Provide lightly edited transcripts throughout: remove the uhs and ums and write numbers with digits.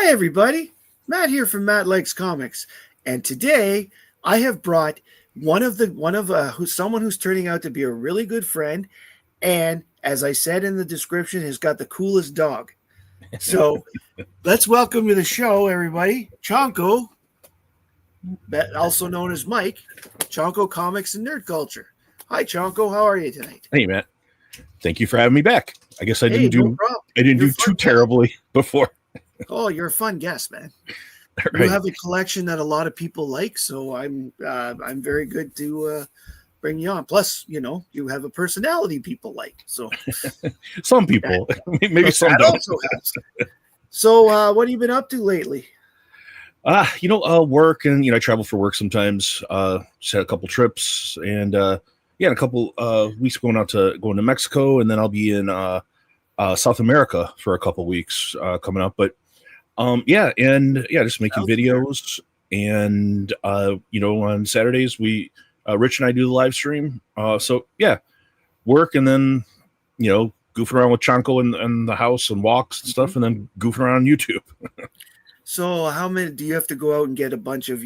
everybody, Matt here from Matt Likes Comics, and today I have brought someone who's turning out to be a really good friend, and as I said in the description, has got the coolest dog. So let's welcome to the show, everybody, Chonko, also known as Mike, Chonko Comics and Nerdculture. Hi, Chonko. How are you tonight? Hey, Matt. Thank you for having me back. I guess I didn't no do too terribly before. Oh, you're a fun guest, man. Right. You have a collection that a lot of people like, so I'm very good to bring you on. Plus, you have a personality people like. So some people, maybe some don't. Also helps. So, what have you been up to lately? Work, and I travel for work sometimes. Just had a couple trips, and in a couple weeks going to Mexico, and then I'll be in South America for a couple weeks coming up. But just making videos, and on Saturdays we Rich and I do the live stream. Work, and then goofing around with Chonko in the house and walks and stuff, and then goofing around on YouTube. So how many do you have to go out and get a bunch of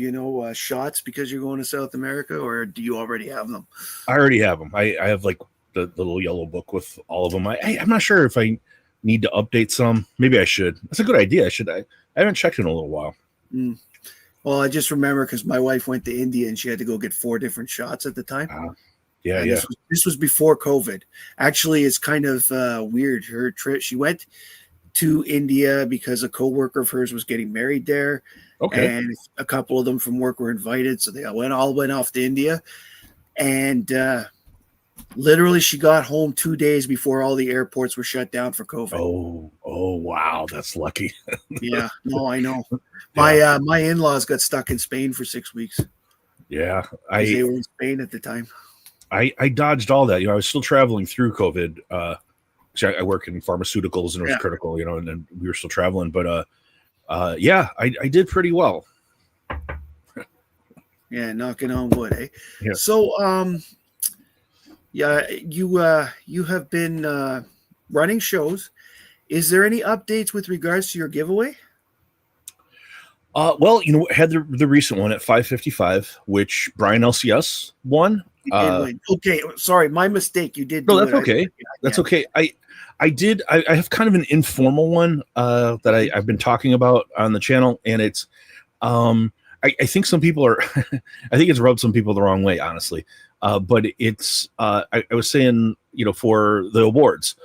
shots because you're going to South America, or do you already have them? I already have them. I have like the little yellow book with all of them. I'm not sure if I need to update some. Maybe I should. That's a good idea. I haven't checked in a little while. Well, I just remember because my wife went to India and she had to go get 4 different shots at the time. This was before COVID. Actually, it's kind of weird. Her trip, she went to India because a coworker of hers was getting married there. Okay. And a couple of them from work were invited. So they all went off to India. And literally she got home 2 days before all the airports were shut down for COVID. Oh, wow. That's lucky. Yeah, no, I know. My in-laws got stuck in Spain for 6 weeks. Yeah. They were in Spain at the time. I dodged all that. I was still traveling through COVID. I work in pharmaceuticals and it was critical, and then we were still traveling. But I did pretty well. Yeah, knocking on wood, eh? Yeah. So you have been running shows. Is there any updates with regards to your giveaway? Had the recent one at 555, which Brian LCS won. Win. Okay, sorry, my mistake. You did. No, that's okay. That's okay. I did. I have kind of an informal one that I've been talking about on the channel, and it's I think some people are I think it's rubbed some people the wrong way, honestly. But it's I was saying, for the awards,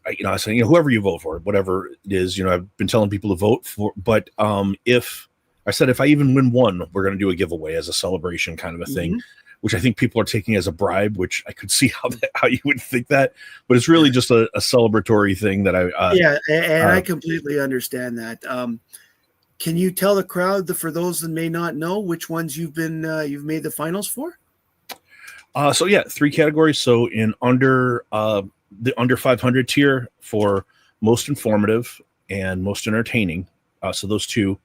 I was saying, whoever you vote for, whatever it is, I've been telling people to vote for, but if I even win one, we're going to do a giveaway as a celebration kind of a thing, which I think people are taking as a bribe, which I could see how you would think that, but it's really just a celebratory thing that I completely understand that. Can you tell the crowd, for those that may not know, which ones you've made the finals for? 3 categories. So in the under 500 tier for most informative and most entertaining. So those 2,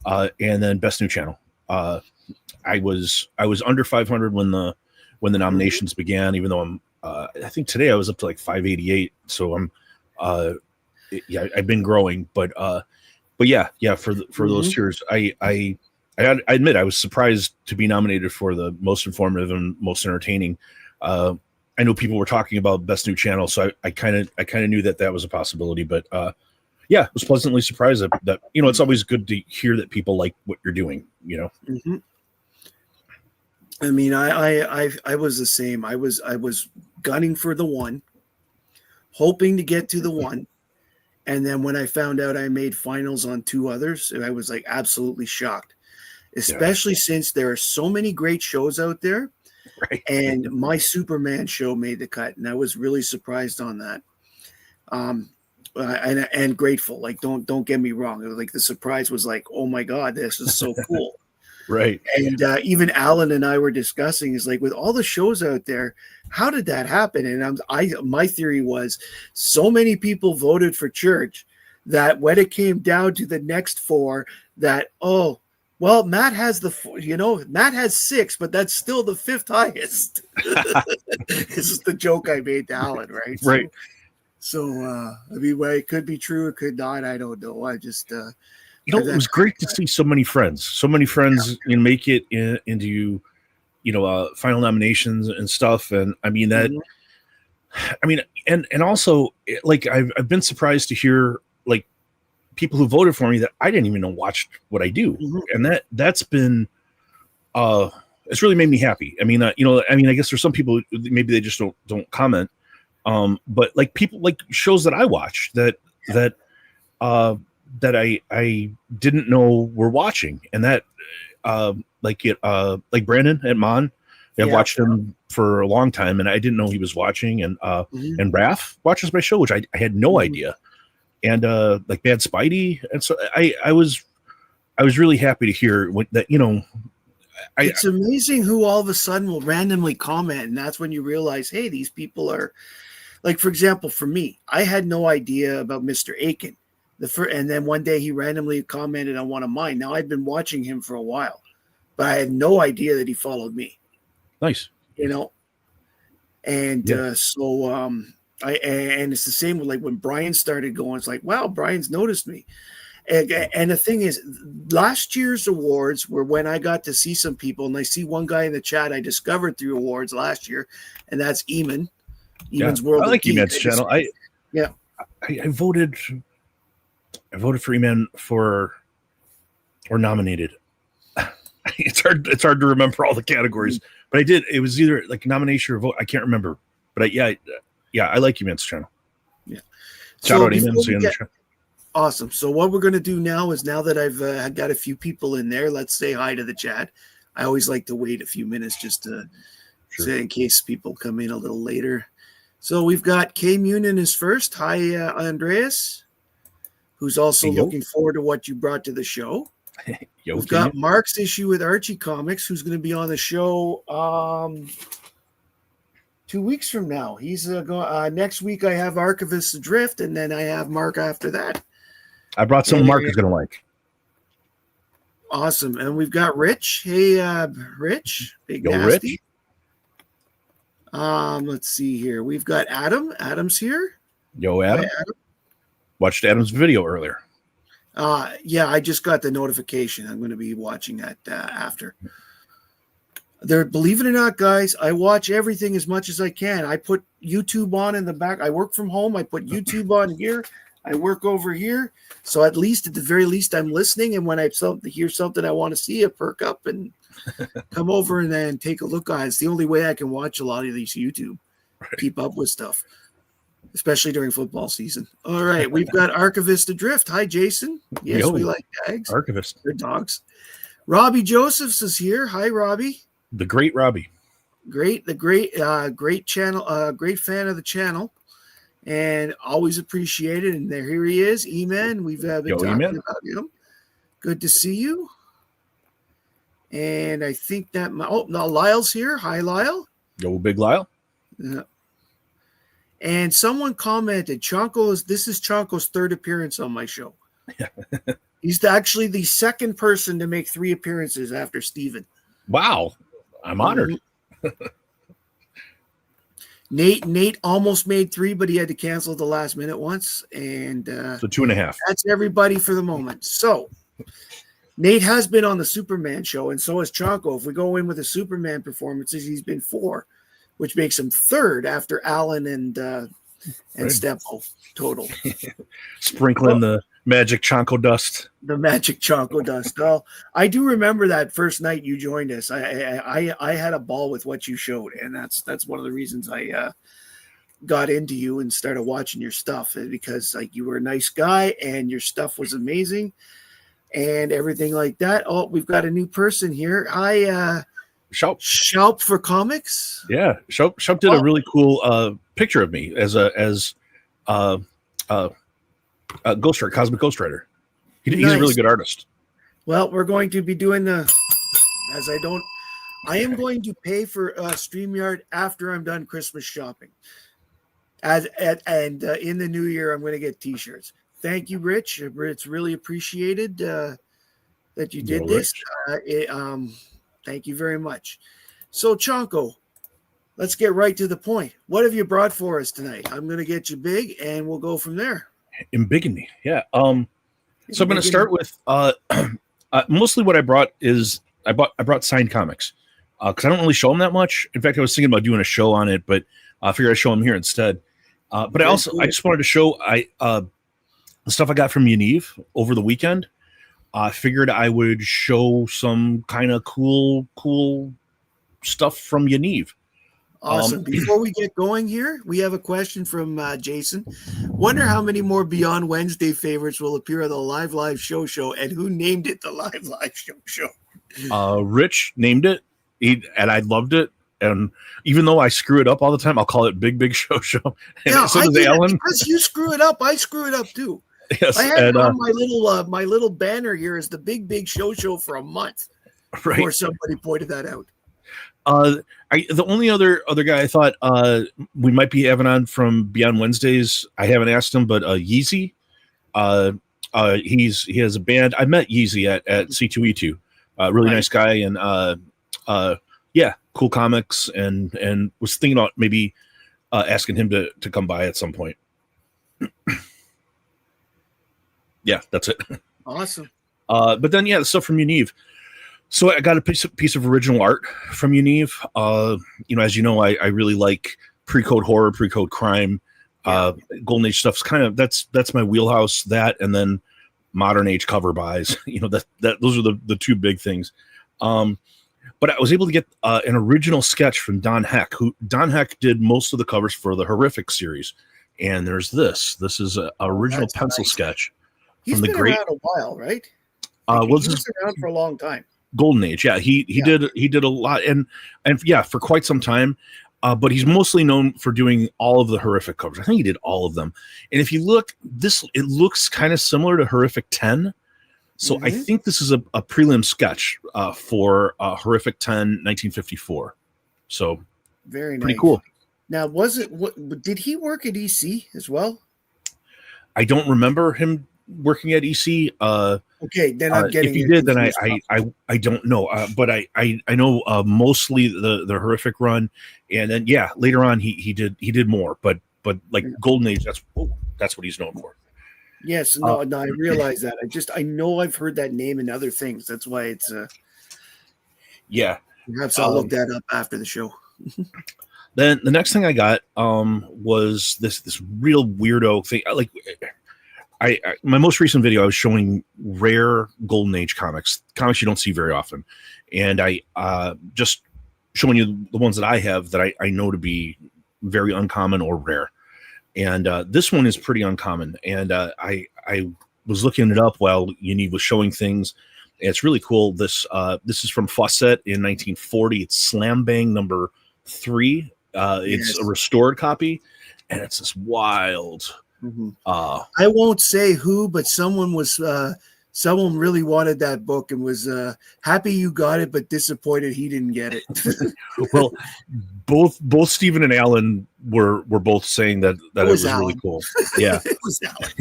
and then best new channel. I was under 500 when the nominations began, even though I'm I think today I was up to like 588. So I'm I've been growing, but for those tiers, I admit I was surprised to be nominated for the most informative and most entertaining. I know people were talking about best new channel, so I kind of knew that was a possibility, but I was pleasantly surprised that it's always good to hear that people like what you're doing. I mean, I was the same. I was gunning for the 1, hoping to get to the 1, and then when I found out I made finals on 2 others, I was like absolutely shocked, especially since there are so many great shows out there. Right. And my Superman show made the cut, and I was really surprised on that. And grateful. Like, don't get me wrong. Like, the surprise was like, oh my God, this is so cool. Right. And even Alan and I were discussing, is like, with all the shows out there, how did that happen? And my theory was, so many people voted for Church that when it came down to the next 4, that well, Matt has Matt has 6, but that's still the 5th highest. This is the joke I made to Alan, right? Right. So I mean, well, it could be true, it could not. I don't know. I just it was great to see so many friends, make it into, final nominations and stuff. And I mean that, and also like I've been surprised to hear like people who voted for me that I didn't even know watched what I do, and that's been it's really made me happy. I mean, I guess there's some people maybe they just don't comment, but like people like shows that I watch that I didn't know were watching, and that like Brandon at Mon. I've watched him for a long time, and I didn't know he was watching. And and Raph watches my show, which I had no idea. And like Bad Spidey, and so I was really happy to hear that. It's amazing who all of a sudden will randomly comment, and that's when you realize, hey, these people are like, for example, for me, I had no idea about Mr. Aiken. And then one day he randomly commented on one of mine. Now I've been watching him for a while, but I had no idea that he followed me. Nice. And and it's the same with like when Brian started going, it's like, wow, Brian's noticed me. And the thing is, last year's awards were when I got to see some people, and I see one guy in the chat I discovered through awards last year, and that's Eamon. Eamon's World. I like Eamon's channel. I voted for Eamon or nominated. It's hard to remember all the categories, but I did. It was either like nomination or vote. I can't remember, but I like Eamon's channel. Yeah. Shout out Eamon. Awesome. So what we're going to do now is, now that I've got a few people in there, let's say hi to the chat. I always like to wait a few minutes just to say in case people come in a little later. So we've got K Munin is first. Hi, Andreas, who's also looking forward to what you brought to the show. We've got Mark's issue with Archie Comics, who's going to be on the show 2 weeks from now. He's next week. I have Archivist Adrift, and then I have Mark after that. I brought some Mark is going to like. Awesome. And we've got Rich. Hey, Rich. Big Yo, Nasty. Rich. Let's see here. We've got Adam. Adam's here. Yo, Adam. Hi, Adam. Watched Adam's video earlier. I just got the notification. I'm going to be watching that after. Believe it or not, guys, I watch everything as much as I can. I put YouTube on in the back. I work from home. I put YouTube on here. I work over here. So at the very least, I'm listening. And when I hear something I want to see, I perk up and come over and then take a look at it. It's the only way I can watch a lot of these YouTube, keep up with stuff, especially during football season. All right, we've got Archivist Adrift. Hi, Jason. Yes, we like tags. Archivist. They're dogs. Robbie Josephs is here. Hi, Robbie. The great Robbie. Great channel, great fan of the channel, and always appreciated. And here he is, E-Man. We've been talking about him. Good to see you. And I think that Lyle's here. Hi, Lyle. Yo, big Lyle. Yeah. And someone commented, this is Chonko's third appearance on my show. He's actually the second person to make 3 appearances after Steven. Wow. I'm honored. Nate almost made 3, but he had to cancel at the last minute once. And so 2.5. That's everybody for the moment. So Nate has been on the Superman show, and so has Chonko. If we go in with the Superman performances, he's been 4, which makes him third after Alan and Steppo total. Sprinkling the magic Chonko dust. The magic Chonko dust. Well, I do remember that first night you joined us. I had a ball with what you showed, and that's one of the reasons I got into you and started watching your stuff, because like you were a nice guy and your stuff was amazing and everything like that. Oh, we've got a new person here. Hi, Shoup for Comics. Yeah, Shoup did a really cool picture of me as Ghostwriter, Cosmic Ghostwriter. He's a really good artist. Well, we're going to be doing I am going to pay for StreamYard after I'm done Christmas shopping. And in the new year, I'm going to get T-shirts. Thank you, Rich. It's really appreciated that you did this. Thank you very much. So, Chonko, let's get right to the point. What have you brought for us tonight? I'm going to get you big, and we'll go from there. Embiggen me, yeah. So I'm going to start with mostly what I brought is I brought signed comics because I don't really show them that much. In fact, I was thinking about doing a show on it, but I figured I'd show them here instead. But I just wanted to show the stuff I got from Yaniv over the weekend. I figured I would show some kind of cool stuff from Yaniv. Awesome. Before we get going here, we have a question from Jason. Wonder how many more Beyond Wednesday favorites will appear on the Live Show, and who named it the Live Show? Rich named it, and I loved it. And even though I screw it up all the time, I'll call it Big Show. And yeah, so does Alan. Because you screw it up, I screw it up too. Yes, I had on my little Banner here is the Big Show for a month. Right. Before somebody pointed that out. The only other guy I thought we might be having on from Beyond Wednesdays, I haven't asked him, but Yeezy. He has a band. I met Yeezy at C2E2. Really nice guy, and yeah, cool comics, and was thinking about maybe asking him to come by at some point. Yeah, that's it. Awesome. But then the stuff from Yaniv. So I got a piece of original art from Yaniv. As you know, I really like pre-code horror, pre-code crime, Golden Age stuff's kind of that's my wheelhouse. That and then modern age cover buys. Those are the two big things. But I was able to get an original sketch from Don Heck. Don Heck did most of the covers for the Horrific series. And there's this. This is an original pencil sketch. He's been around a while, right? He's been around for a long time. Golden Age, yeah. He did a lot, and for quite some time. But he's mostly known for doing all of the Horrific covers. I think he did all of them. And if you look, it looks kind of similar to Horrific 10. So I think this is a prelim sketch for Horrific 10, 1954. So very nice. Pretty cool. Now, did he work at EC as well? I don't remember him working at EC. Okay, then I'm getting. If he did, then I don't know. But I know mostly the Horrific run, and then later on he did more. But like Golden Age, that's what he's known for. Yes, no, I realize that. I know I've heard that name in other things. That's why it's Perhaps I'll look that up after the show. Then the next thing I got was this real weirdo thing. My most recent video, I was showing rare Golden Age comics you don't see very often, and I just showing you the ones that I have that I know to be very uncommon or rare. And this one is pretty uncommon, and I was looking it up while Yaniv was showing things. And it's really cool. This is from Fawcett in 1940. It's Slam Bang number 3. It's a restored copy, and it's this wild. I won't say who, but someone really wanted that book and was happy you got it, but disappointed he didn't get it. Well, both Stephen and Alan were both saying that it was really cool. Yeah, it was Alan.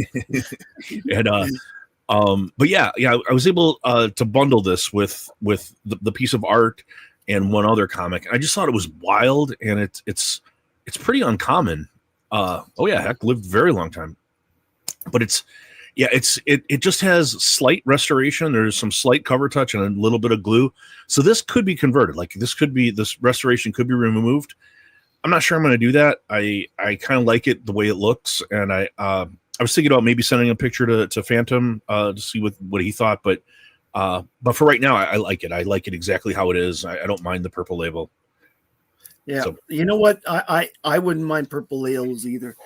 And but I was able to bundle this with the piece of art and one other comic. I just thought it was wild, and it's pretty uncommon. Heck lived a very long time, but it just has slight restoration. There's some slight cover touch and a little bit of glue. So this could be converted. Like this restoration could be removed. I'm not sure I'm going to do that. I kind of like it the way it looks. And I was thinking about maybe sending a picture to Phantom to see what he thought. But for right now, I like it. I like it exactly how it is. I don't mind the purple label. Yeah, so, you know what? I wouldn't mind purple labels either.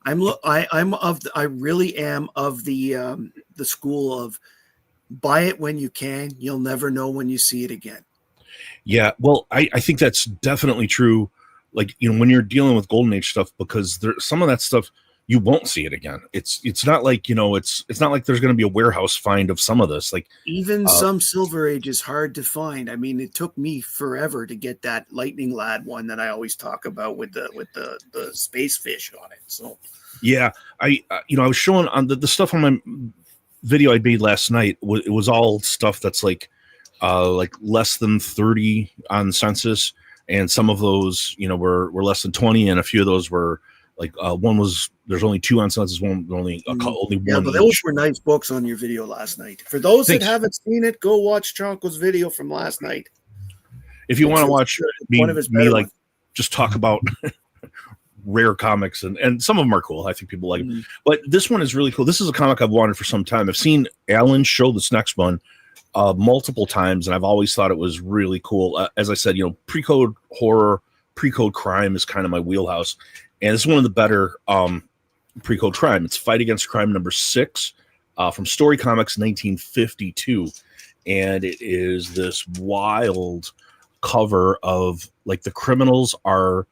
I really am of the school of buy it when you can. You'll never know when you see it again. Yeah, well, I think that's definitely true. Like, when you're dealing with Golden Age stuff, because some of that stuff you won't see it again. It's not like it's not like there's going to be a warehouse find of some of this. Like even some Silver Age is hard to find. I mean, it took me forever to get that Lightning Lad one that I always talk about with the space fish on it. So yeah, I was showing on the stuff on my video I made last night. It was all stuff that's like less than 30 on census, and some of those were less than 20, and a few of those were like one was There's only 2 on sale. There's only Yeah, one but those each. were nice books on your video last night. For those Thanks. that haven't seen it, go watch Chonko's video from last night. If you want to watch one of his me better like ones. just talk about rare comics, and some of them are cool. I think people like them. But this one is really cool. This is a comic I've wanted for some time. I've seen Alan show this next one multiple times, and I've always thought it was really cool. As I said, pre-code horror, pre-code crime is kind of my wheelhouse, and it's one of the better pre-code crime. It's Fight Against Crime number 6 from Story Comics 1952, and it is this wild cover of like the criminals are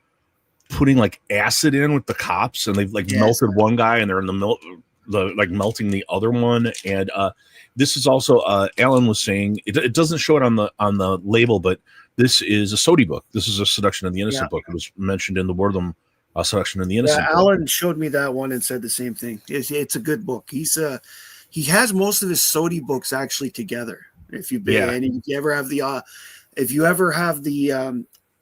putting like acid in with the cops, and they've like melted one guy, and they're in the melting the other one. And this is also Alan was saying it doesn't show it on the label, but this is a Sodi book. This is a Seduction of the Innocent book. It was mentioned in the Wortham Seduction of the Innocent book. Alan showed me that one and said the same thing. It's a good book. He has most of his Sodi books actually together. If you ever have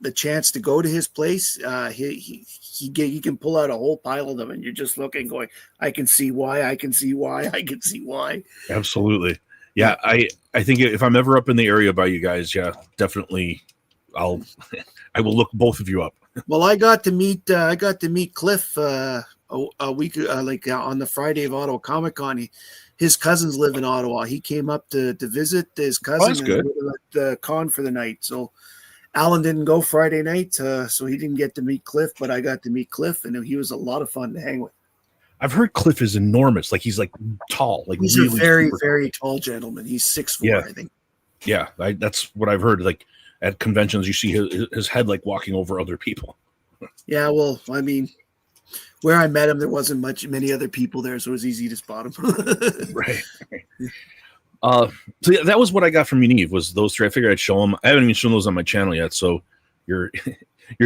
the chance to go to his place, he can pull out a whole pile of them, and you're just looking, going, I can see why, I can see why, I can see why. Absolutely, yeah. I think if I'm ever up in the area by you guys, definitely, I will look both of you up. Well, I got to meet Cliff a week on the Friday of Ottawa Comic Con. His cousins live in Ottawa. He came up to visit his cousin. That's good. At the con for the night. So Alan didn't go Friday night, so he didn't get to meet Cliff, but I got to meet Cliff, and he was a lot of fun to hang with. I've heard Cliff is enormous. Like he's like tall. Like he's really a very, very tall gentleman. He's 6'4", I think. Yeah, that's what I've heard. Like at conventions, you see his head like walking over other people. Yeah, well, I mean, where I met him, there wasn't many other people there, so it was easy to spot him. Right. So that was what I got from Univ, was those 3. I figured I'd show them. I haven't even shown those on my channel yet, so you're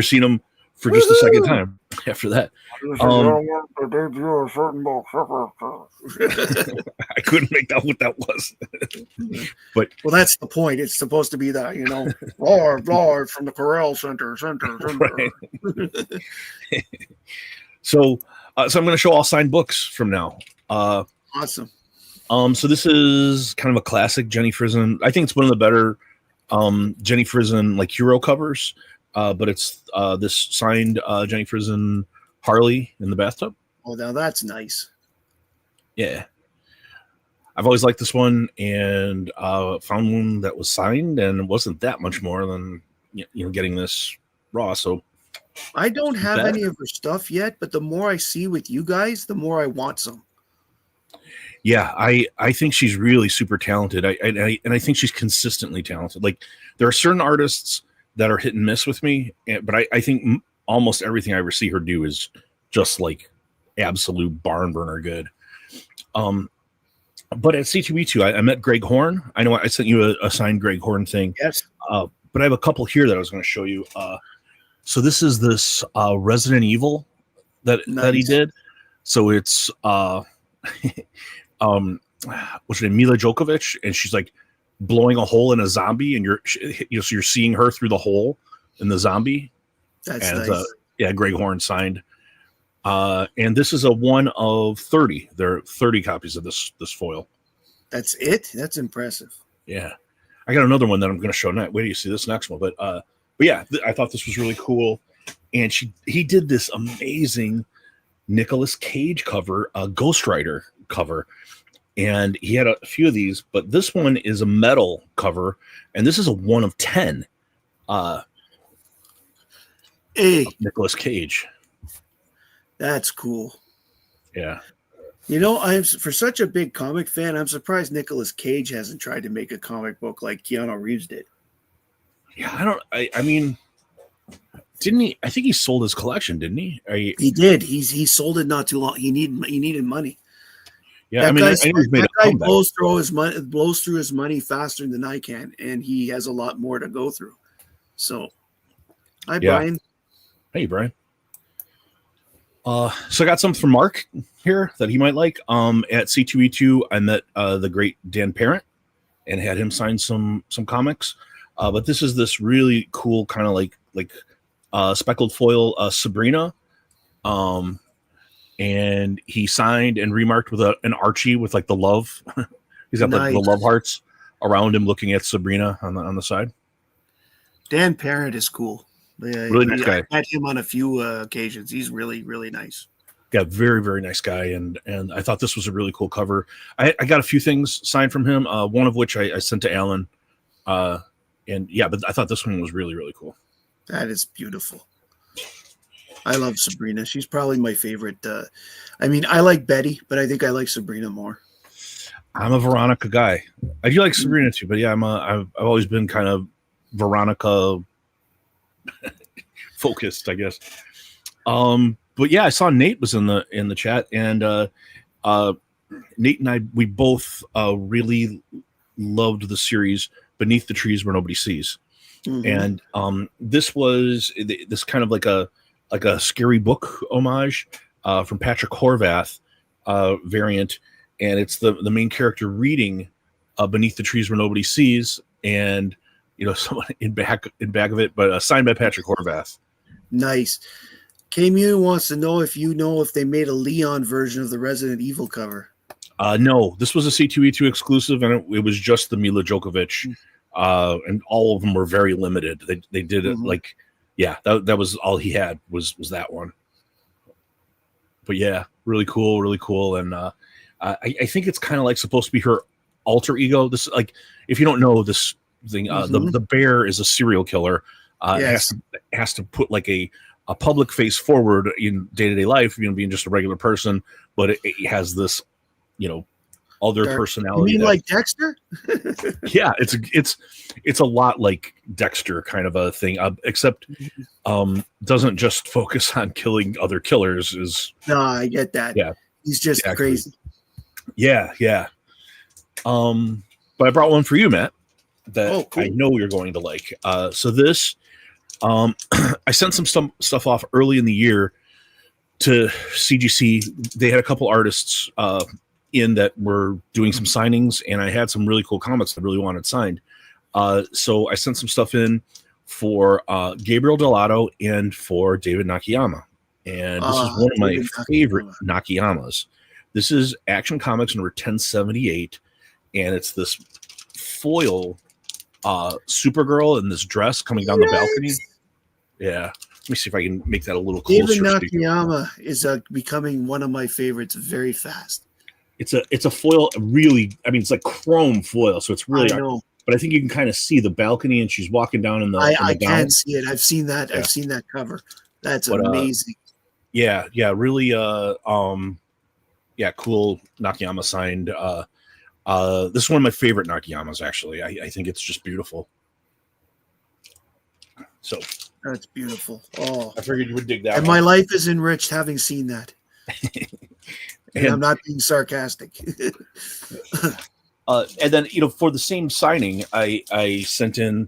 seeing them for just the second time after that. I couldn't make out what that was. But well, that's the point. It's supposed to be that, roar from the Corral Center. Right. So I'm going to show all signed books from now. Awesome. So this is kind of a classic Jenny Frison. I think it's one of the better Jenny Frison like hero covers. But it's this signed Jenny Frison Harley in the bathtub. Oh, now that's nice. Yeah. I've always liked this one, and found one that was signed, and it wasn't that much more than getting this raw. So I don't have any of her stuff yet, but the more I see with you guys, the more I want some. Yeah, I think she's really super talented. I think she's consistently talented. Like there are certain artists that are hit and miss with me, but I think almost everything I ever see her do is just like absolute barn burner good. But at C2E2, I met Greg Horn. I know I sent you a signed Greg Horn thing. Yes. But I have a couple here that I was going to show you. So this is this Resident Evil that he did. So it's what's her name, Mila Djokovic, and she's like blowing a hole in a zombie, and so you're seeing her through the hole in the zombie. That's nice. Greg Horn signed. And this is a 1 of 30. There are 30 copies of this foil. That's it. That's impressive. Yeah, I got another one that I'm going to show next. Wait till you see this next one. But yeah, I thought this was really cool. And he did this amazing Nicolas Cage cover, Ghost Rider cover. And he had a few of these, but this one is a metal cover, and this is a 1 of 10. Nicolas Cage. That's cool. Yeah. I'm for such a big comic fan, I'm surprised Nicolas Cage hasn't tried to make a comic book like Keanu Reeves did. Yeah, I mean, didn't he? I think he sold his collection, didn't he? He did. He sold it not too long. He needed money. Yeah, that guy blows through his money faster than I can, and he has a lot more to go through. So, hi, Brian. Hey, Brian. So I got something from Mark here that he might like. At C2E2, I met the great Dan Parent and had him sign some comics. But this is this really cool kind of like speckled foil Sabrina. and he signed and remarked with an Archie with like the love. He's got the love hearts around him, looking at Sabrina on the side. Dan Parent is cool. Really nice guy. I met him on a few occasions. He's really, really nice. Yeah, very, very nice guy. And I thought this was a really cool cover. I got a few things signed from him, one of which I sent to Alan. And yeah, but I thought this one was really, really cool. That is beautiful. I love Sabrina. She's probably my favorite. I mean, I like Betty, but I think I like Sabrina more. I'm a Veronica guy. I do like Sabrina too, but yeah, I've always been kind of Veronica focused, I guess. But yeah, I saw Nate was in the chat, and Nate and I, we both really loved the series Beneath the Trees Where Nobody Sees. Mm-hmm. And this was this kind of like a scary book homage from Patrick Horvath variant, and it's the main character reading Beneath the Trees Where Nobody Sees, and someone in back of it, but signed by Patrick Horvath. Nice. KMU wants to know if they made a Leon version of the Resident Evil cover. No, this was a C2E2 exclusive, and it was just the Mila Djokovic, and all of them were very limited. They did it like, yeah, that was all he had was that one. But yeah, really cool, and I think it's kind of like supposed to be her alter ego. This, like, if you don't know this thing, the bear is a serial killer. Yes. has to put like a public face forward in day-to-day life, being just a regular person, but it has this, other personality. You mean like Dexter? Yeah, it's a lot like Dexter kind of a thing, except doesn't just focus on killing other killers. No, I get that. Yeah, he's just crazy. Yeah. But I brought one for you, Matt, that cool. I know you're going to like. So this, I sent some stuff off early in the year to CGC. They had a couple artists in that were doing some signings, and I had some really cool comics I really wanted signed. So I sent some stuff in for Gabriel Delato and for David Nakayama. And this is one of my favorite Nakayamas. This is Action Comics number 1078, and it's this foil Supergirl in this dress coming down the balcony. Yeah. Let me see if I can make that a little closer. David Nakayama is becoming one of my favorites very fast. It's a foil, really. I mean, it's like chrome foil, so it's really. I know. But I think you can kind of see the balcony, and she's walking down in the. I can see it. I've seen that. Yeah. I've seen that cover. That's amazing. Yeah, really. Cool. Nakayama signed. This is one of my favorite Nakayamas. Actually, I think it's just beautiful. So that's beautiful. Oh, I figured you would dig that. And my life is enriched having seen that. And I'm not being sarcastic. And then, for the same signing, I sent in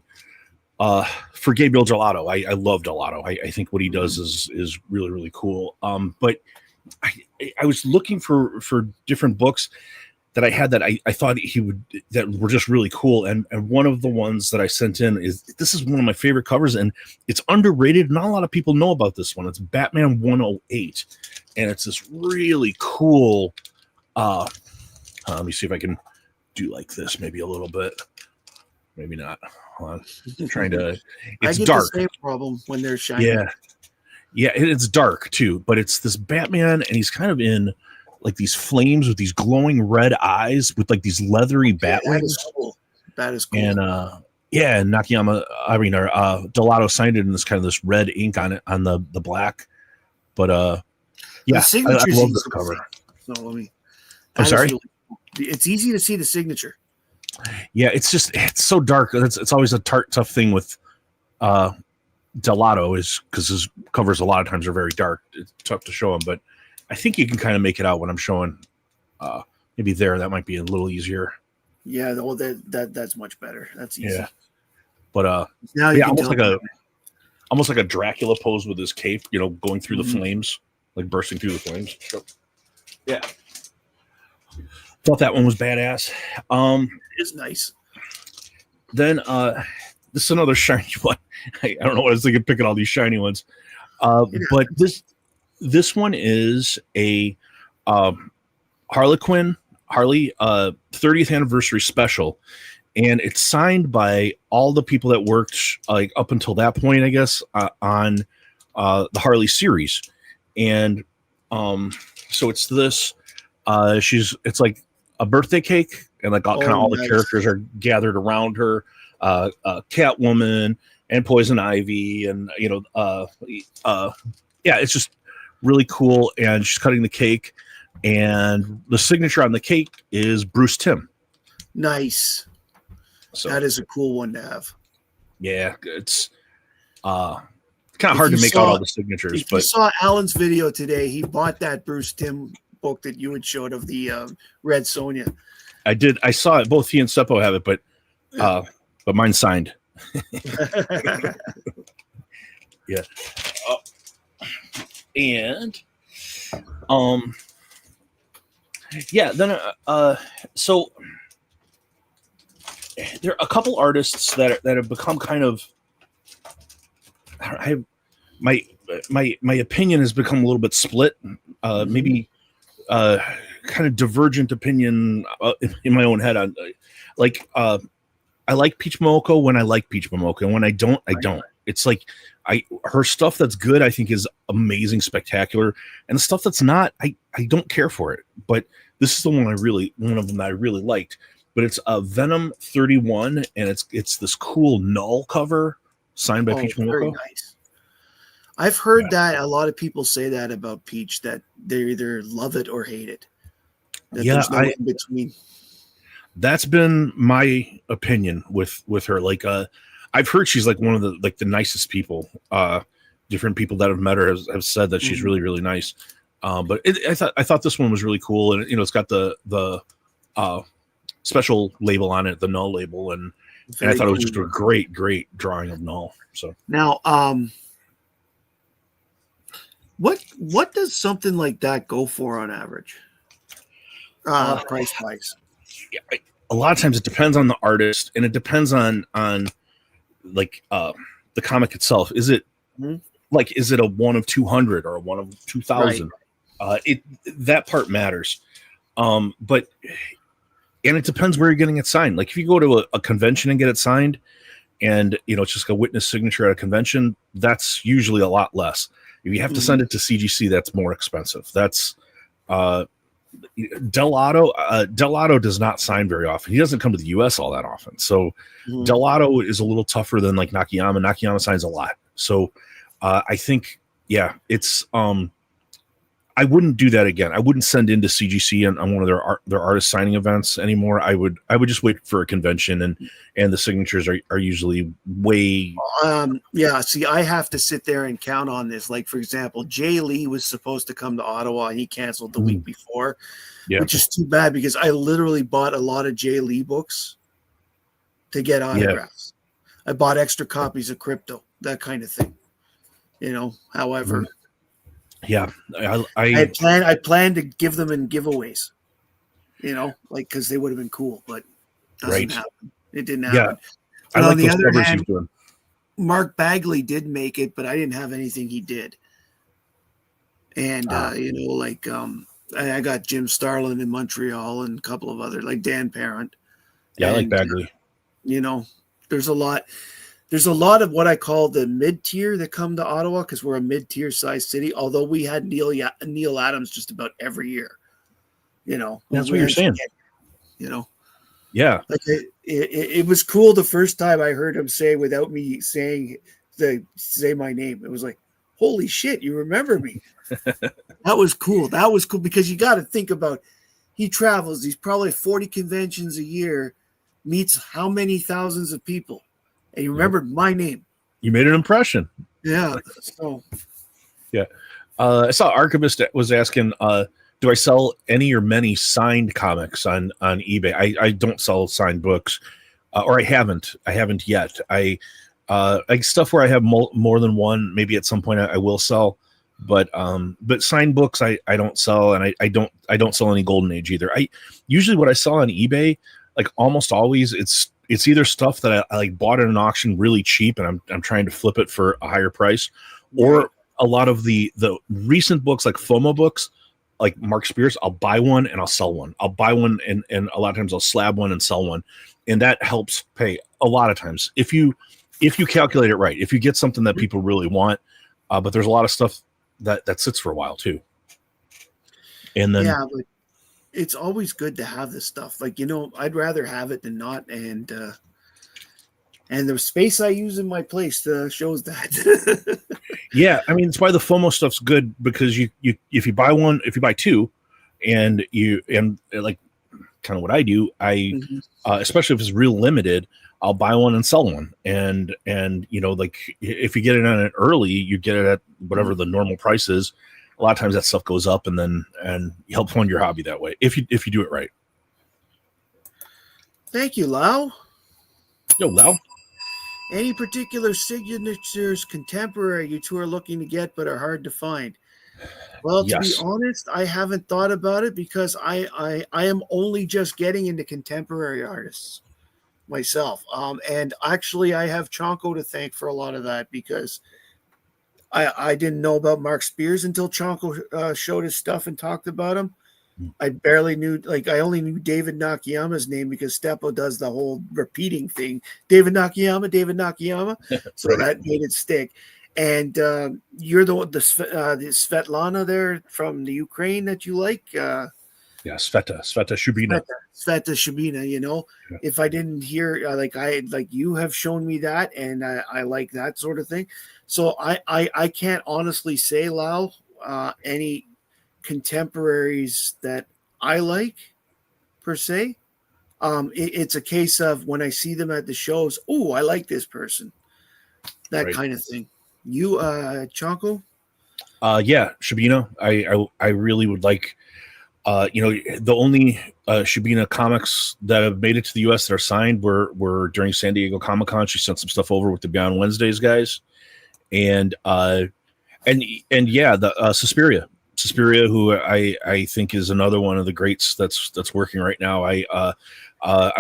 for Gabriel Gelato. I love Gelato. I think what he does is really, really cool. But I was looking for different books that I had that I thought that were just really cool. And one of the ones that I sent in this is one of my favorite covers, and it's underrated. Not a lot of people know about this one. It's Batman 108. And it's this really cool, let me see if I can do like this, maybe a little bit, maybe not. Hold on. I'm trying to, it's dark. The same problem when they're shiny. Yeah, it's dark too, but it's this Batman, and he's kind of in like these flames with these glowing red eyes with like these leathery bat wings. That is cool. And and Nakayama, Delato signed it in this red ink on it, on the black. But yeah, I love this cover. So I'm sorry. Really cool. It's easy to see the signature. Yeah, it's so dark. It's always a tough thing with Delato, is because his covers a lot of times are very dark. It's tough to show them, but I think you can kind of make it out when I'm showing. Maybe there, that might be a little easier. Yeah, that's much better. That's easy. Yeah, but now almost like a Dracula pose with his cape, going through the flames. Like bursting through the flames. So, yeah. Thought that one was badass. It is nice. Then this is another shiny one. I don't know what I was thinking picking all these shiny ones. But this This one is a Harley 30th anniversary special, and it's signed by all the people that worked like up until that point, I guess, on the Harley series. And so it's this. It's like a birthday cake, and like all the characters are gathered around her. Catwoman and Poison Ivy, and it's just really cool. And she's cutting the cake, and the signature on the cake is Bruce Timm. Nice. So that is a cool one to have. Yeah, it's kind of hard to make out all the signatures. If you saw Alan's video today, he bought that Bruce Timm book that you had showed of the Red Sonja. I did. I saw it. Both he and Seppo have it, but mine's signed. Yeah. And then so there are a couple artists that have become kind of, my opinion has become a little bit split, maybe kind of divergent opinion in my own head on I like Peach Momoko when I like Peach Momoko, and when I don't, I don't. It's like her stuff that's good, I think, is amazing, spectacular, and the stuff that's not, I don't care for it. But this is the one one of them that I really liked. But it's Venom 31, and it's this cool Null cover signed by Peach Momoko. Very nice. I've heard that a lot of people say that about Peach, that they either love it or hate it. There's no in between. That's been my opinion with her. Like, I've heard she's like one of the nicest people. Different people that have met her have said that she's really, really nice. But I thought this one was really cool, and it's got the special label on it, the Null label, and I thought it was just a great drawing of Null. So now, what does something like that go for on average? Price wise. Yeah, a lot of times it depends on the artist, and it depends on like the comic itself. Is it is it a 1 of 200 or a 1 of 2,000? Right. That part matters. But it depends where you're getting it signed. Like if you go to a convention and get it signed, and it's just a witness signature at a convention, that's usually a lot less. If you have to send it to CGC, that's more expensive. That's Delato does not sign very often. He doesn't come to the US all that often. So Delato is a little tougher than like Nakayama. Nakayama signs a lot. So I think, it's I wouldn't do that again. I wouldn't send into CGC on one of their artist signing events anymore. I would just wait for a convention, and the signatures are usually way. See, I have to sit there and count on this. Like for example, Jay Lee was supposed to come to Ottawa, and he canceled the week before, which is too bad because I literally bought a lot of Jay Lee books to get autographs. I bought extra copies of Crypto, that kind of thing. However. Yeah, I planned to give them in giveaways, because they would have been cool, but doesn't happen. It didn't happen. Yeah, I like those covers he's doing. Mark Bagley did make it, but I didn't have anything he did. And I got Jim Starlin in Montreal and a couple of other, like Dan Parent. Yeah, I like Bagley. There's a lot of what I call the mid-tier that come to Ottawa because we're a mid-tier size city, although we had Neil Adams just about every year. That's what you're saying. Yeah. Like it was cool the first time I heard him say without me say my name. It was like, holy shit, you remember me. That was cool. That was cool because you got to think about, he travels. He's probably 40 conventions a year, meets how many thousands of people. And you remembered my name. You made an impression. Yeah. So. Yeah. I saw Archivist was asking, do I sell any or many signed comics on eBay? I don't sell signed books, or I haven't yet. I like stuff where I have more than one. Maybe at some point I will sell, but signed books I don't sell, and I don't sell any Golden Age either. Usually what I sell on eBay, like almost always, it's either stuff that I like bought at an auction really cheap and I'm trying to flip it for a higher price, or a lot of the recent books, like FOMO books, like Mark Spears, I'll buy one and I'll sell one. I'll buy one and a lot of times I'll slab one and sell one, and that helps pay a lot of times if you calculate it right. If you get something that people really want, but there's a lot of stuff that sits for a while too. And then but it's always good to have this stuff. Like, I'd rather have it than not, and the space I use in my place shows that. Yeah, I mean, it's why the FOMO stuff's good, because you if you buy two, and like kind of what I do, especially if it's real limited, I'll buy one and sell one, and like if you get it on it early, you get it at whatever the normal price is. A lot of times that stuff goes up, and you help fund your hobby that way if you do it right. Thank you, Lau. Yo, Lau. Any particular signatures contemporary you two are looking to get but are hard to find? Well, to be honest, I haven't thought about it, because I am only just getting into contemporary artists myself. And actually, I have Chonko to thank for a lot of that, because I didn't know about Mark Spears until Chonko showed his stuff and talked about him. I barely knew, I only knew David Nakayama's name because Steppo does the whole repeating thing. David Nakayama. So Right. That made it stick. And you're the Svetlana there from the Ukraine that you like. Sveta Shubina. Sveta Shubina, if I didn't hear, you have shown me that, and I like that sort of thing. So I can't honestly say, Lau, any contemporaries that I like per se. It's a case of when I see them at the shows, oh, I like this person, that kind of thing. You, Chonko? Yeah, Shubina. I really would like. The only Shubina comics that have made it to the U.S. that are signed were during San Diego Comic-Con. She sent some stuff over with the Beyond Wednesdays guys, and the Suspiria, who I think is another one of the greats that's working right now. I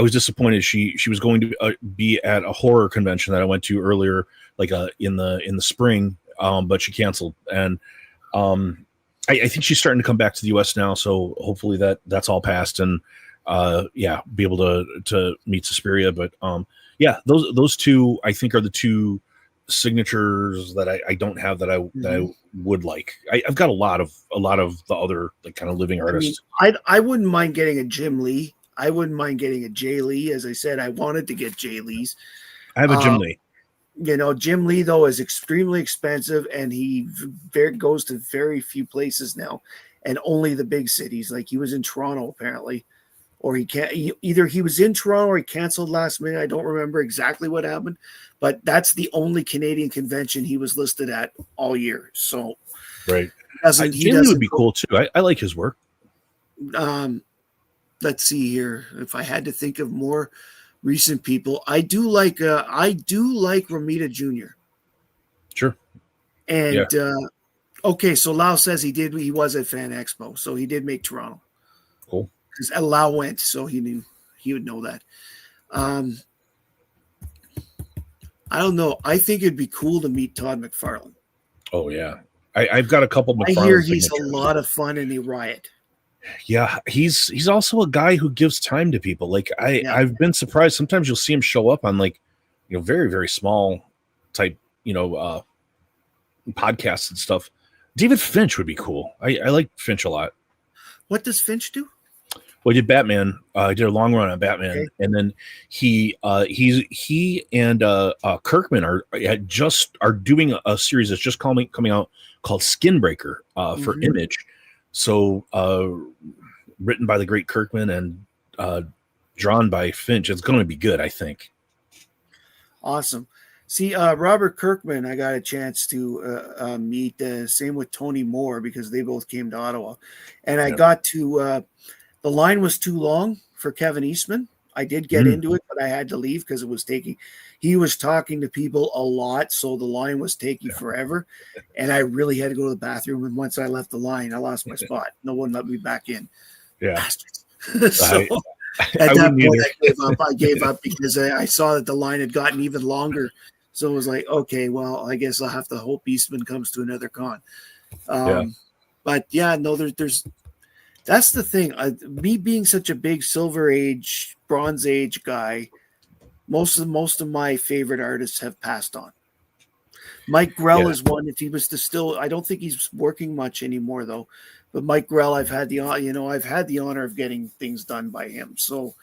was disappointed. She was going to be at a horror convention that I went to earlier, in the spring, but she canceled. And I think she's starting to come back to the U.S. now, so hopefully that's all passed, and be able to meet Suspiria. But those two I think are the two signatures that I don't have that I would like. I've got a lot of the other kind of living artists. I wouldn't mind getting a Jim Lee. I wouldn't mind getting a Jay Lee. As I said, I wanted to get Jay Lee's. I have a Jim Lee. Jim Lee, though, is extremely expensive, and he goes to very few places now, and only the big cities. Like, he was in Toronto apparently, or either he was in Toronto or he canceled last minute. I don't remember exactly what happened, but that's the only Canadian convention he was listed at all year. So, right, Jim Lee would be cool too. I like his work. Let's see here. If I had to think of more recent people, I do like Romita Jr. Sure. And okay, so Lau says he was at Fan Expo, so he did make Toronto. Cool. Because Lau went, so he would know that. I don't know. I think it'd be cool to meet Todd McFarlane. Oh yeah, I've got a couple of McFarlane. I hear he's a lot of fun and he riot. Yeah, he's also a guy who gives time to people. I've been surprised. Sometimes you'll see him show up on very, very small type, podcasts and stuff. David Finch would be cool. I like Finch a lot. What does Finch do? Well, he did Batman. He did a long run on Batman, okay. And then he and Kirkman are doing a series that's just coming out called Skinbreaker for Image. So, written by the great Kirkman and drawn by Finch. It's going to be good, I think. Awesome. See, Robert Kirkman, I got a chance to meet. Same with Tony Moore, because they both came to Ottawa. And I got to, the line was too long for Kevin Eastman. I did get into it, but I had to leave because he was talking to people a lot, so the line was taking forever, and I really had to go to the bathroom. And once I left the line, I lost my spot. No one let me back in. Yeah. So at that point, I gave up because I saw that the line had gotten even longer. So it was like, okay, well, I guess I'll have to hope Eastman comes to another con. But yeah, no, there's that's the thing. Me being such a big Silver Age, Bronze Age guy, most of my favorite artists have passed on. Mike Grell is one. If he was to still, I don't think he's working much anymore though. But Mike Grell, I've had the honor of getting things done by him. So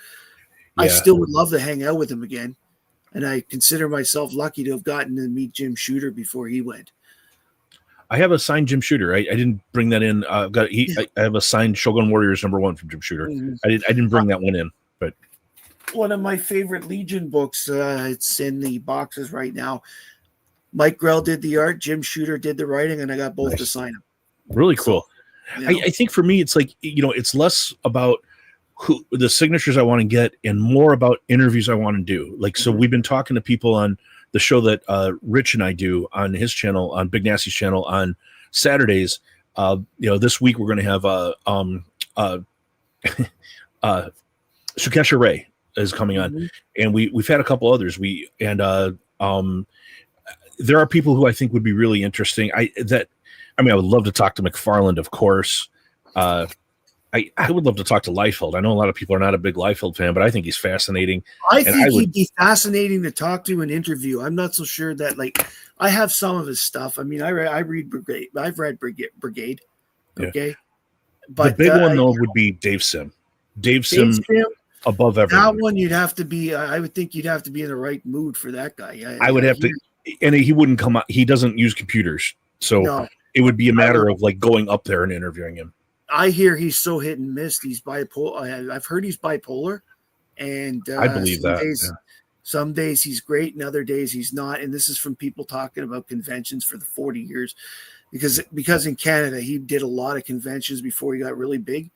I still would love to hang out with him again. And I consider myself lucky to have gotten to meet Jim Shooter before he went. I have a signed Jim Shooter. I didn't bring that in. I have a signed Shogun Warriors #1 from Jim Shooter. Mm-hmm. I didn't bring that one in, but one of my favorite Legion books. It's in the boxes right now. Mike Grell did the art, Jim Shooter did the writing, and I got both to sign them. Really cool. So, I think for me, it's like, it's less about who the signatures I want to get and more about interviews I want to do. Like, so we've been talking to people on the show that Rich and I do on his channel, on Big Nasty's channel on Saturdays. This week we're going to have Sukesha Ray is coming on, and we've had a couple others. There are people who I think would be really interesting. I would love to talk to McFarland, of course. I would love to talk to Liefeld. I know a lot of people are not a big Liefeld fan, but I think he's fascinating. I think he'd be fascinating to talk to and interview. I'm not so sure that, I have some of his stuff. I mean, I read Brigade. I've read Brigade. Okay. Yeah. But the big one, though, would be Dave Sim. Dave Sim above everything. That one you'd have to be, I would think you'd have to be in the right mood for that guy. I would have to, and he wouldn't come out. He doesn't use computers. So it would be a matter of going up there and interviewing him. I hear he's so hit and miss. He's bipolar. I've heard he's bipolar, and I believe that. Some days he's great, and other days he's not. And this is from people talking about conventions for the 40 years, because in Canada he did a lot of conventions before he got really big.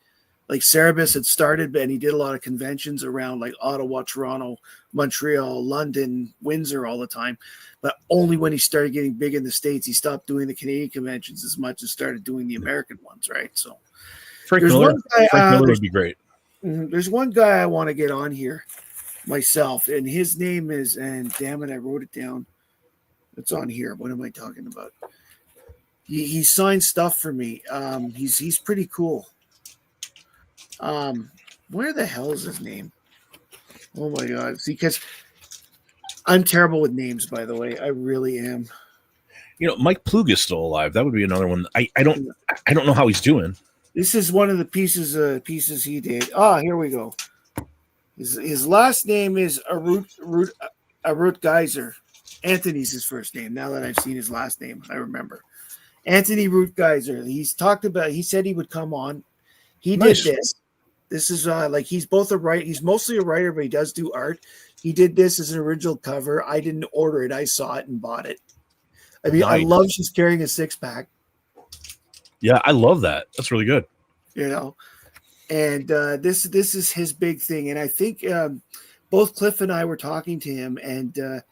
Like Cerebus had started, and he did a lot of conventions around Ottawa, Toronto, Montreal, London, Windsor all the time. But only when he started getting big in the States, he stopped doing the Canadian conventions as much and started doing the American ones, right? So Frank Miller would be great. There's one guy I want to get on here myself, and his name is, and damn it, I wrote it down. It's on here. What am I talking about? He signed stuff for me. He's pretty cool. Where the hell is his name? Oh my God. See, because I'm terrible with names, by the way. I really am. Mike Plug is still alive. That would be another one. I don't know how he's doing. This is one of the pieces he did. Here we go. His last name is Arut Geyser. Anthony's his first name. Now that I've seen his last name, I remember. Anthony Root Geyser. He said he would come on. He did this. This is he's both a writer. He's mostly a writer, but he does do art. He did this as an original cover. I didn't order it. I saw it and bought it. I mean, I love she's carrying a 6-pack. Yeah, I love that. That's really good. And this is his big thing. And I think both Cliff and I were talking to him, and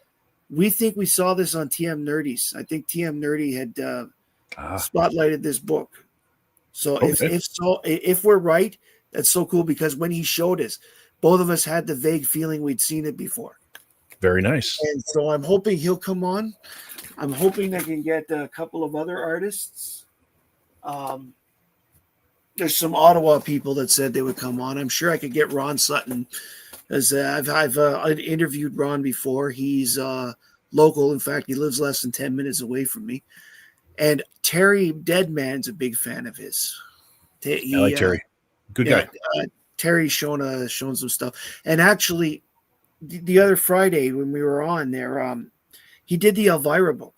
we think we saw this on TM Nerdy's. I think TM Nerdy had spotlighted this book. So if we're right, that's so cool, because when he showed us, both of us had the vague feeling we'd seen it before. Very nice. And so I'm hoping he'll come on. I'm hoping I can get a couple of other artists. There's some Ottawa people that said they would come on. I'm sure I could get Ron Sutton, as I've interviewed Ron before. He's local. In fact, he lives less than 10 minutes away from me. And Terry Deadman's a big fan of his. I like Terry. Good guy. Terry's shown some stuff. And actually, the other Friday when we were on there, he did the Elvira book.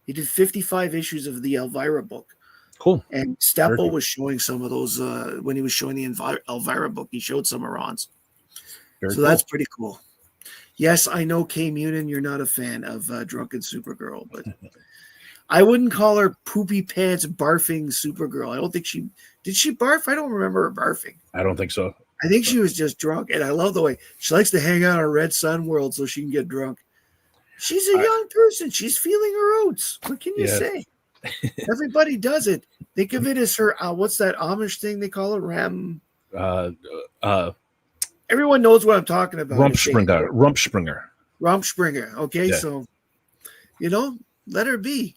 He did 55 issues of the Elvira book. Cool. And Steppo was showing some of those when he was showing the Elvira book. He showed some of Ron's. That's pretty cool. Yes, I know, Kay Munin, you're not a fan of Drunken Supergirl, but I wouldn't call her poopy pants barfing Supergirl. I don't think did she barf? I don't remember her barfing. I don't think so. I think she was just drunk, and I love the way she likes to hang out on Red Sun World so she can get drunk. She's a young person. She's feeling her oats. What can you say? Everybody does it. Think of it as her. What's that Amish thing they call it? Everyone knows what I'm talking about. Rumpspringer. Rumpspringer. Okay, so You know, let her be.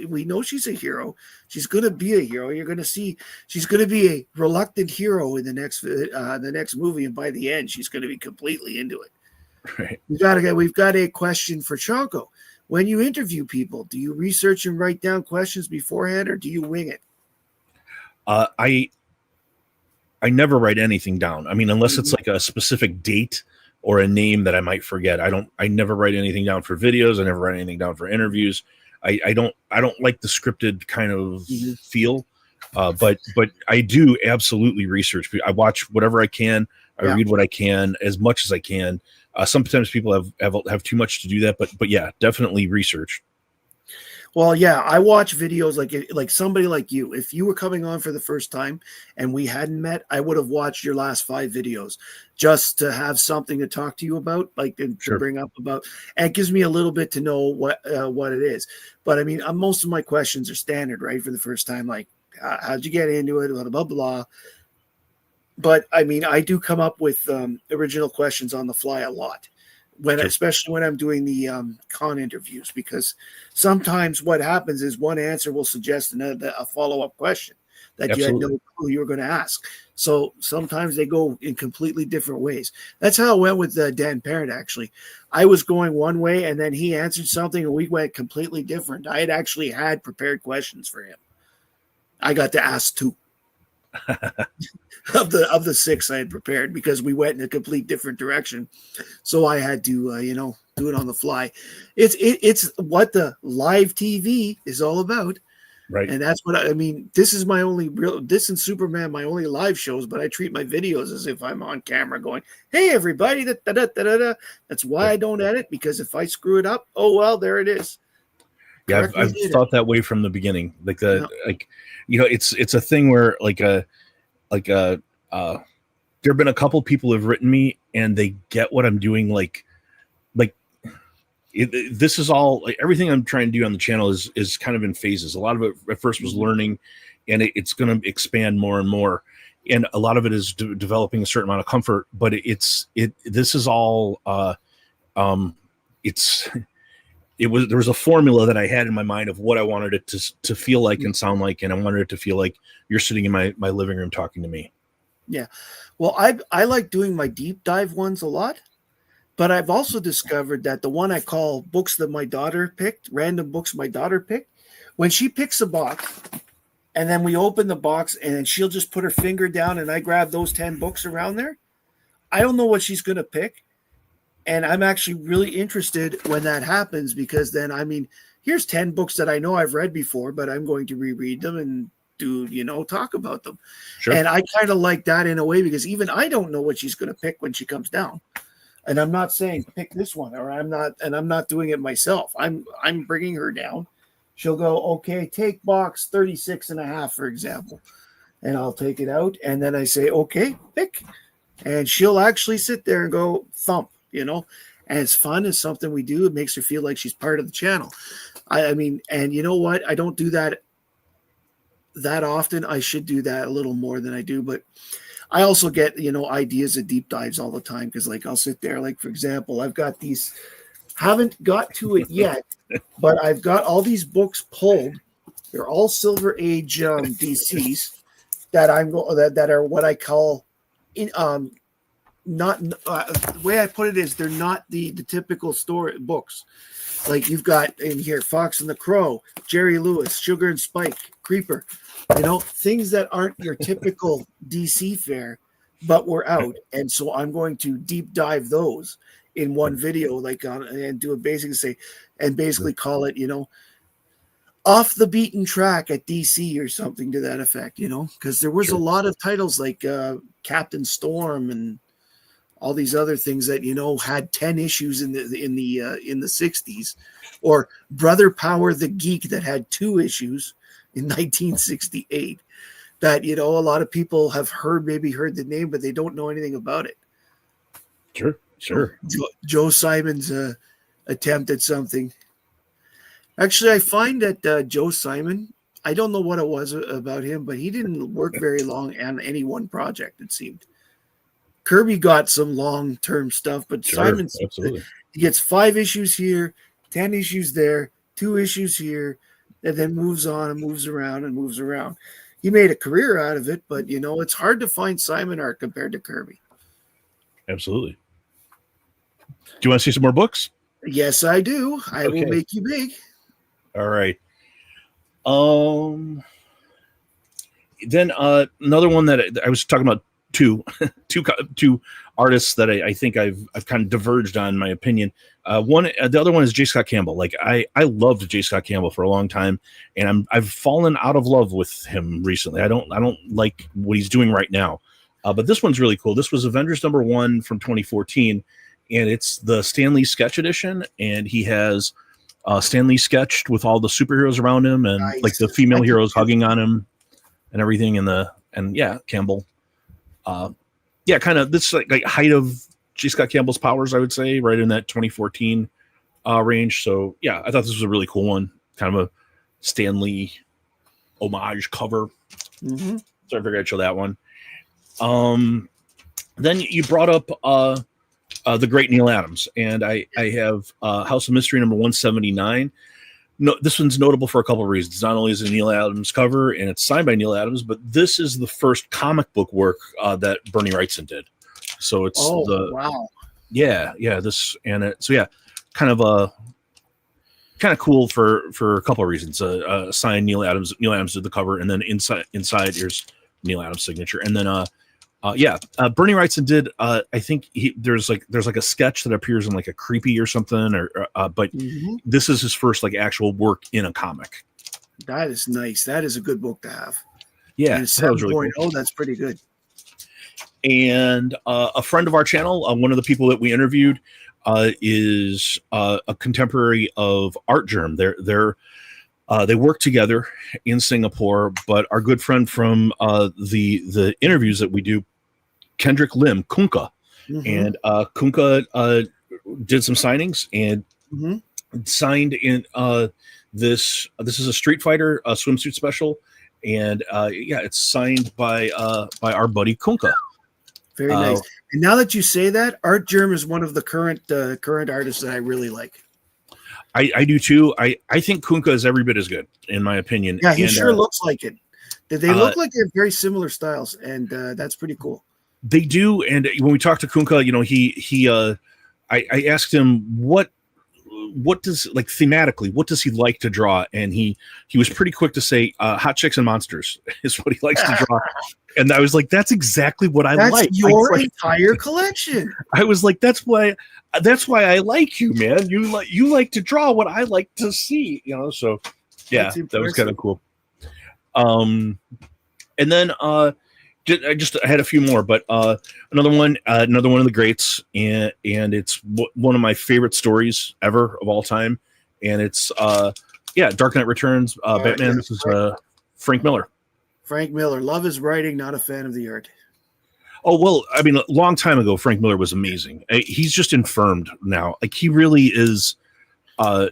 We know she's a hero. She's gonna be a hero. You're gonna see she's gonna be a reluctant hero in the next movie, and by the end, she's gonna be completely into it. Right. We've got a question for Chonko. When you interview people, do you research and write down questions beforehand, or do you wing it? I never write anything down. I mean, unless it's like a specific date or a name that I might forget. I never write anything down for videos. I never write anything down for interviews. I don't like the scripted kind of feel. But I do absolutely research. I watch whatever I can. I read what I can as much as I can. Sometimes people have too much to do that, but yeah, definitely research. Well, yeah, I watch videos like somebody like you. If you were coming on for the first time and we hadn't met, I would have watched your last 5 videos just to have something to talk to you about, like to bring up about. And it gives me a little bit to know what it is. But I mean, most of my questions are standard, right? For the first time, like how'd you get into it, blah blah blah. But I mean, I do come up with original questions on the fly a lot. Especially when I'm doing the con interviews, because sometimes what happens is one answer will suggest a follow-up question that you had no clue you were going to ask. So sometimes they go in completely different ways. That's how it went with Dan Parent, actually. I was going one way, and then he answered something, and we went completely different. I had actually had prepared questions for him. I got to ask 2. of the 6 I had prepared, because we went in a complete different direction. So I had to, do it on the fly. It's what the live TV is all about. Right. And that's what I mean. This is this and Superman, my only live shows, but I treat my videos as if I'm on camera going, hey, everybody. Da, da, da, da, da. That's why I don't edit, because if I screw it up, oh, well, there it is. Yeah, I've thought that way from the beginning. It's a thing where there have been a couple people who have written me and they get what I'm doing. This is all everything I'm trying to do on the channel is kind of in phases. A lot of it at first was learning, and it's going to expand more and more. And a lot of it is developing a certain amount of comfort, but this is all, there was a formula that I had in my mind of what I wanted it to feel like and sound like, and I wanted it to feel like you're sitting in my living room talking to me. Yeah. Well, I like doing my deep dive ones a lot, but I've also discovered that the one I call books that my daughter picked, random books my daughter picked, when she picks a box and then we open the box and she'll just put her finger down and I grab those 10 books around there, I don't know what she's going to pick. And I'm actually really interested when that happens, because then, I mean, here's 10 books that I know I've read before, but I'm going to reread them and talk about them. Sure. And I kind of like that in a way, because even I don't know what she's going to pick when she comes down. And I'm not saying pick this one, or I'm not doing it myself. I'm bringing her down. She'll go, okay, take box 36.5, for example. And I'll take it out. And then I say, okay, pick. And she'll actually sit there and go thump. And it's fun. It's something we do. It makes her feel like she's part of the channel. I mean, and you know what? I don't do that often. I should do that a little more than I do, but I also get, ideas of deep dives all the time. Cause I'll sit there, for example, I've got these, haven't got to it yet, but I've got all these books pulled. They're all Silver Age DCs that that are what I call not the way I put it is they're not the typical story books. Like you've got in here Fox and the Crow, Jerry Lewis, Sugar and Spike, Creeper, things that aren't your typical DC fare, but we're out. And so I'm going to deep dive those in one video, and do a basically call it, off the beaten track at DC or something to that effect, because there was a lot of titles like Captain Storm and all these other things that had 10 issues in the 60s, or Brother Power the Geek that had 2 issues in 1968. That a lot of people have heard the name, but they don't know anything about it. Sure. Joe Simon's attempt at something. Actually, I find that Joe Simon, I don't know what it was about him, but he didn't work very long on any one project, it seemed. Kirby got some long-term stuff, but Simon, he gets 5 issues here, 10 issues there, 2 issues here, and then moves on and moves around and moves around. He made a career out of it, but it's hard to find Simon art compared to Kirby. Absolutely. Do you want to see some more books? Yes, I do. I will make you big. All right. Then another one that I was talking about, two artists that I think I've kind of diverged on my opinion. The other one is J. Scott Campbell. Like I loved J. Scott Campbell for a long time, and I've fallen out of love with him recently. I don't like what he's doing right now. But this one's really cool. This was Avengers #1 from 2014, and it's the Stan Lee sketch edition, and he has Stan Lee sketched with all the superheroes around him, and like the female heroes hugging on him and everything, and Campbell. Kind of this like height of J. Scott Campbell's powers, I would say, right in that 2014 range. So yeah, I thought this was a really cool one, kind of a Stan Lee homage cover. Mm-hmm. So I figured I'd show that one. Then you brought up the great Neil Adams, and I have House of Mystery #179. No, this one's notable for a couple of reasons. Not only is it a Neil Adams cover and it's signed by Neil Adams, but this is the first comic book work that Bernie Wrightson did. So it's wow. Kind of cool for a couple of reasons. Signed Neil Adams. Neil Adams did the cover, and then inside here's Neil Adams' signature, and then Bernie Wrightson did. I think there's like a sketch that appears in like a Creepy or something, but this is his first like actual work in a comic. That is nice. That is a good book to have. Yeah, and 7.0, really cool. That's pretty good. And a friend of our channel, one of the people that we interviewed, is a contemporary of Art Germ. They work together in Singapore, but our good friend from the interviews that we do, Kendrick Lim, Kunka, and Kunka did some signings and signed in this. This is a Street Fighter swimsuit special, and it's signed by our buddy Kunka. Very nice. And now that you say that, Art Germ is one of the current artists that I really like. I do too. I think Kunka is every bit as good, in my opinion. Yeah, he sure looks like it. They look like they have very similar styles, and that's pretty cool. They do. And when we talked to Kunka, I asked him what does, like, thematically, what does he like to draw? And he was pretty quick to say hot chicks and monsters is what he likes to draw. And I was like, that's exactly what I like. That's your entire collection. I was like, that's why I like you, man. You like to draw what I like to see, so yeah, that was kind of cool. And then I just had a few more, but another one of the greats, and it's one of my favorite stories ever of all time, and it's Dark Knight Returns, Batman. This is Frank Miller. Frank Miller. Love his writing, not a fan of the art. Oh, well, I mean, a long time ago, Frank Miller was amazing. He's just infirmed now. Like, he really is,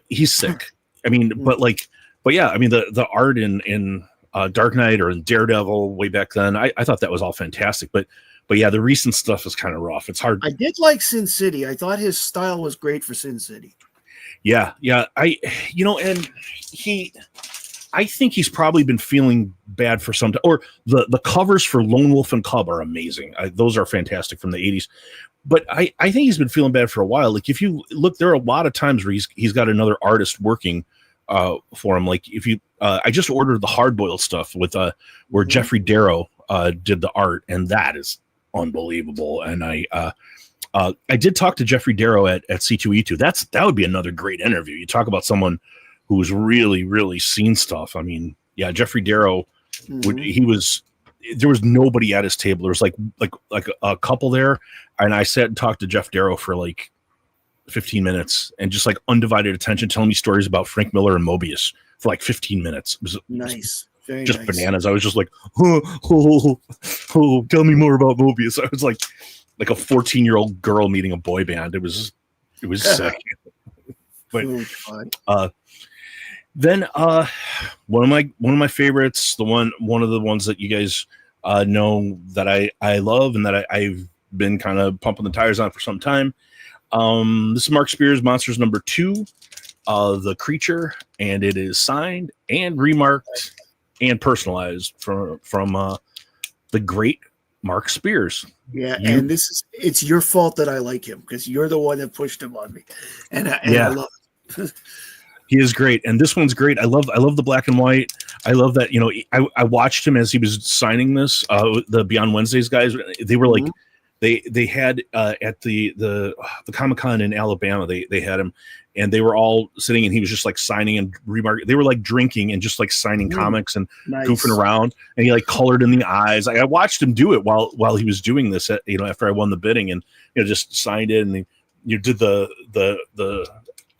he's sick. I mean, but yeah, I mean, the art in Dark Knight or in Daredevil way back then, I thought that was all fantastic. But yeah, the recent stuff is kind of rough. It's hard. I did like Sin City. I thought his style was great for Sin City. Yeah. I think he's probably been feeling bad for some time. Or the covers for Lone Wolf and Cub are amazing. Those are fantastic from the 80s. But I think he's been feeling bad for a while. Like, if you look, there are a lot of times where he's got another artist working for him. Like, if you, I just ordered the Hardboiled stuff with where Jeffrey Darrow did the art, and that is unbelievable. And I did talk to Jeffrey Darrow at C2E2. That would be another great interview. You talk about someone who's really, really seen stuff. I mean, yeah, Jeffrey Darrow, there was nobody at his table. There was like a couple there, and I sat and talked to Jeff Darrow for like 15 minutes and just like undivided attention, telling me stories about Frank Miller and Mobius for like 15 minutes. It was nice. Very just nice. Bananas. I was just like, oh, tell me more about Mobius. I was like a 14-year-old girl meeting a boy band. It was sick. But then one of my favorites, one of the ones that you guys know that I love and that I've been kind of pumping the tires on for some time. This is Mark Spears, Monsters #2. the creature, and it is signed and remarked and personalized from the great Mark Spears. Yeah, and it's your fault that I like him because you're the one that pushed him on me, and I love it. He is great, and this one's great. I love the black and white. I love that. I watched him as he was signing this. The Beyond Wednesdays guys, they were like, they had at the Comic-Con in Alabama, they had him, and they were all sitting, and he was just like signing and remarking. They were like drinking and just like signing comics and goofing around, and he like colored in the eyes. I watched him do it while he was doing this. After I won the bidding, and just signed it, and you did the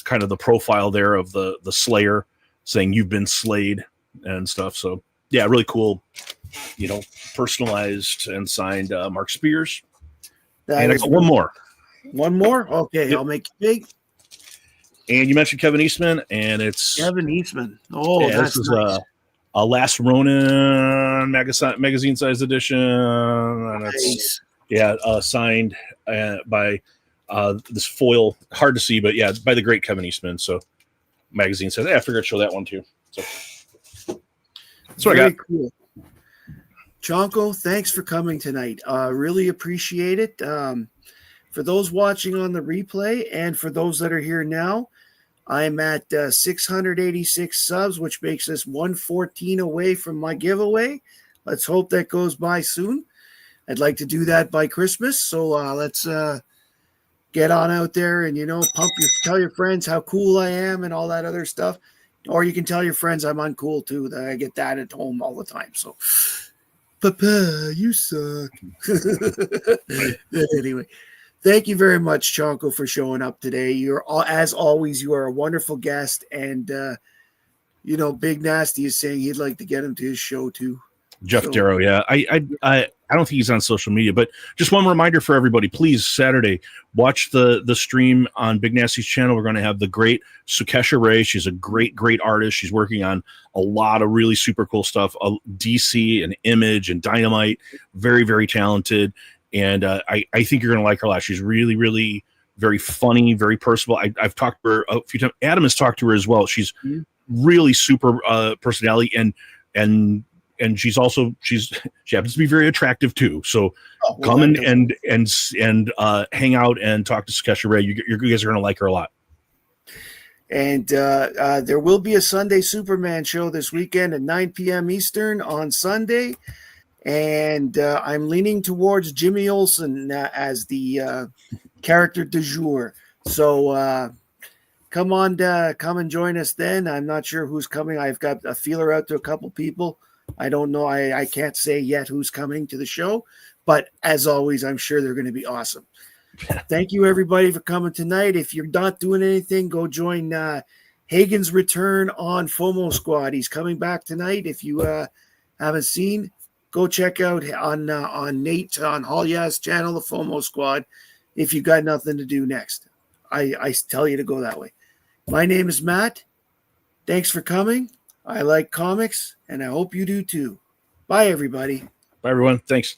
kind of the profile there of the Slayer saying you've been slayed and stuff. So yeah, really cool, personalized and signed Mark Spears. And I got one more. One more? Okay, yep. I'll make it big. And you mentioned Kevin Eastman, and it's Kevin Eastman. Oh, yeah, this is nice. A Last Ronin magazine size edition. And nice. Signed by this foil, hard to see, but yeah, by the great Kevin Eastman. So magazine says, I figured I'd show that one too. So that's what I got. Cool. Chonko, thanks for coming tonight. Really appreciate it. For those watching on the replay and for those that are here now, I'm at 686 subs, which makes us 114 away from my giveaway. Let's hope that goes by soon. I'd like to do that by Christmas. So let's get on out there and, tell your friends how cool I am and all that other stuff. Or you can tell your friends I'm uncool too. That I get that at home all the time. So, Papa, you suck. Anyway, thank you very much, Chonko, for showing up today. As always, you are a wonderful guest. And, Big Nasty is saying he'd like to get him to his show too. Jeff Darrow, yeah. I don't think he's on social media, but just one reminder for everybody, please, Saturday, watch the stream on Big Nasty's channel. We're going to have the great Sukesha Ray. She's a great artist. She's working on a lot of really super cool stuff, DC and Image and Dynamite. Very, very talented. And I think you're going to like her a lot. She's really, really very funny, very personable. I've talked to her a few times. Adam has talked to her as well. She's really super personality, and she happens to be very attractive too. So come and hang out and talk to Sukesha Ray. You guys are going to like her a lot. And there will be a Sunday Superman show this weekend at 9 p.m. Eastern on Sunday. And I'm leaning towards Jimmy Olsen as the character du jour. So come and join us then. I'm not sure who's coming. I've got a feeler out to a couple people. I don't know. I can't say yet who's coming to the show, but as always, I'm sure they're going to be awesome. Thank you, everybody, for coming tonight. If you're not doing anything, go join Hagen's Return on FOMO Squad. He's coming back tonight. If you haven't seen, go check out on Nate on Halyaz's channel, the FOMO Squad. If you got nothing to do next, I tell you to go that way. My name is Matt. Thanks for coming. I like comics, and I hope you do too. Bye, everybody. Bye, everyone. Thanks.